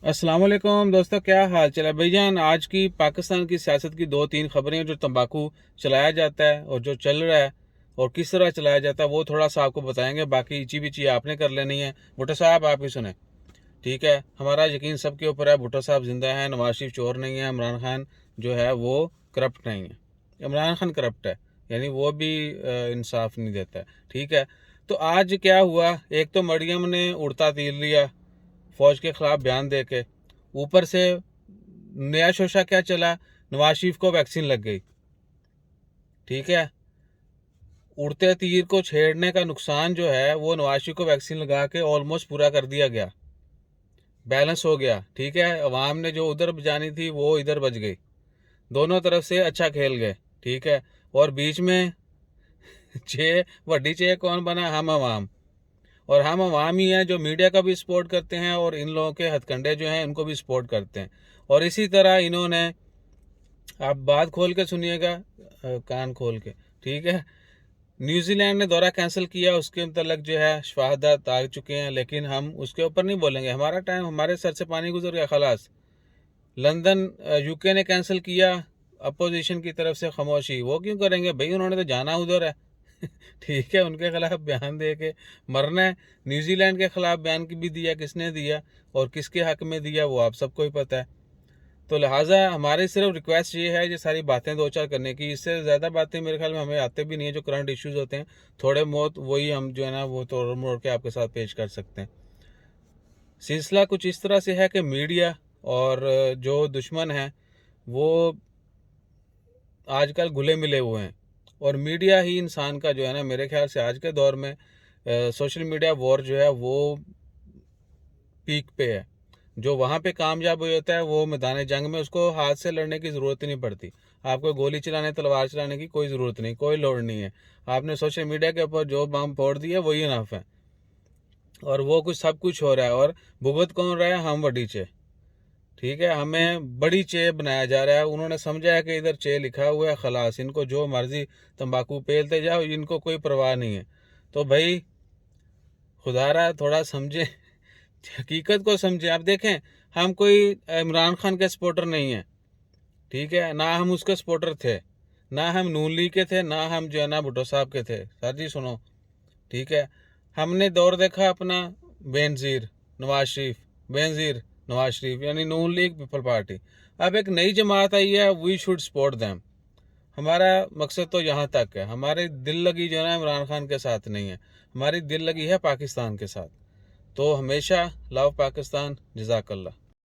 अस्सलाम वालेकुम दोस्तों, क्या हाल चाल है भाईजान। आज की पाकिस्तान की सियासत की दो तीन खबरें जो तंबाकू चलाया जाता है और जो चल रहा है और किस तरह चलाया जाता है वो थोड़ा सा आपको बताएंगे। बाकी इची बिची आपने कर लेनी है। भुट्टो साहब आप ही सुने, ठीक है। हमारा यकीन सबके ऊपर है, भुट्टो साहब जिंदा है, नवाज शरीफ चोर नहीं है, इमरान खान जो है वो करप्ट नहीं है। इमरान खान करप्ट है, यानी वो भी इंसाफ नहीं देता है, ठीक है। तो आज क्या हुआ, एक तो मरियम ने उड़ता तीर लिया फौज के खिलाफ बयान दे के, ऊपर से नया शोशा क्या चला, नवाज शरीफ को वैक्सीन लग गई, ठीक है। उड़ते तीर को छेड़ने का नुकसान जो है वो नवाज शरीफ को वैक्सीन लगा के ऑलमोस्ट पूरा कर दिया गया, बैलेंस हो गया, ठीक है। अवाम ने जो उधर बजानी थी वो इधर बज गई, दोनों तरफ से अच्छा खेल गए, ठीक है। और बीच में चे वड्डी चे कौन बना, हम अवाम। और हम अवाम ही हैं जो मीडिया का भी सपोर्ट करते हैं और इन लोगों के हथकंडे जो हैं उनको भी सपोर्ट करते हैं। और इसी तरह इन्होंने, आप बात खोल के सुनिएगा, कान खोल के, ठीक है। न्यूजीलैंड ने दौरा कैंसिल किया, उसके मतलब जो है शहादत आ चुके हैं, लेकिन हम उसके ऊपर नहीं बोलेंगे। हमारा टाइम, हमारे सर से पानी गुजर गया, खलास। लंदन यूके ने कैंसिल किया, अपोजिशन की तरफ से खामोशी। वो क्यों करेंगे भाई, उन्होंने तो जाना उधर है ठीक है, उनके खिलाफ बयान दे के मरना है। न्यूजीलैंड के खिलाफ बयान की भी दिया, किसने दिया और किसके हक में दिया वो आप सबको ही पता है। तो लिहाजा हमारी सिर्फ रिक्वेस्ट ये है, ये सारी बातें दो चार करने की, इससे ज़्यादा बातें मेरे ख्याल में हमें आते भी नहीं है। जो करंट इश्यूज होते हैं थोड़े बहुत वही हम जो है ना वो तोड़ मोड़ के आपके साथ पेश कर सकते हैं। सिलसिला कुछ इस तरह से है कि मीडिया और जो दुश्मन हैं वो आजकल घुले मिले हुए हैं, और मीडिया ही इंसान का जो है ना, मेरे ख्याल से आज के दौर में सोशल मीडिया वॉर जो है वो पीक पे है। जो वहाँ पे कामयाब हो जाता है वो मैदान जंग में उसको हाथ से लड़ने की ज़रूरत ही नहीं पड़ती। आपको गोली चलाने, तलवार चलाने की कोई ज़रूरत नहीं, कोई लोड़ नहीं है। आपने सोशल मीडिया के ऊपर जो बम फोड़ दिया वही इनफ है, और वो कुछ सब कुछ हो रहा है। और भुगत कौन रहा है, हम वडी चे, ठीक है। हमें बड़ी चे बनाया जा रहा है। उन्होंने समझा है कि इधर चे लिखा हुआ है, खलास, इनको जो मर्जी तंबाकू पेलते जाओ, इनको कोई परवाह नहीं है। तो भाई खुदारा थोड़ा समझे, हकीकत को समझें। आप देखें, हम कोई इमरान खान के सपोर्टर नहीं है, ठीक है, ना हम उसके सपोर्टर थे, ना हम नून लीग के थे, ना हम जो है ना भुट्टो साहब के थे। सर जी सुनो, ठीक है। हमने दौर देखा अपना बेनज़ीर नवाज शरीफ, बेनज़ीर नवाज शरीफ यानी नून लीग पीपल पार्टी। अब एक नई जमात आई है, वी शुड सपोर्ट दैम। हमारा मकसद तो यहाँ तक है। हमारी दिल लगी जो है ना इमरान खान के साथ नहीं है, हमारी दिल लगी है पाकिस्तान के साथ। तो हमेशा लव पाकिस्तान, जज़ाकल्लाह।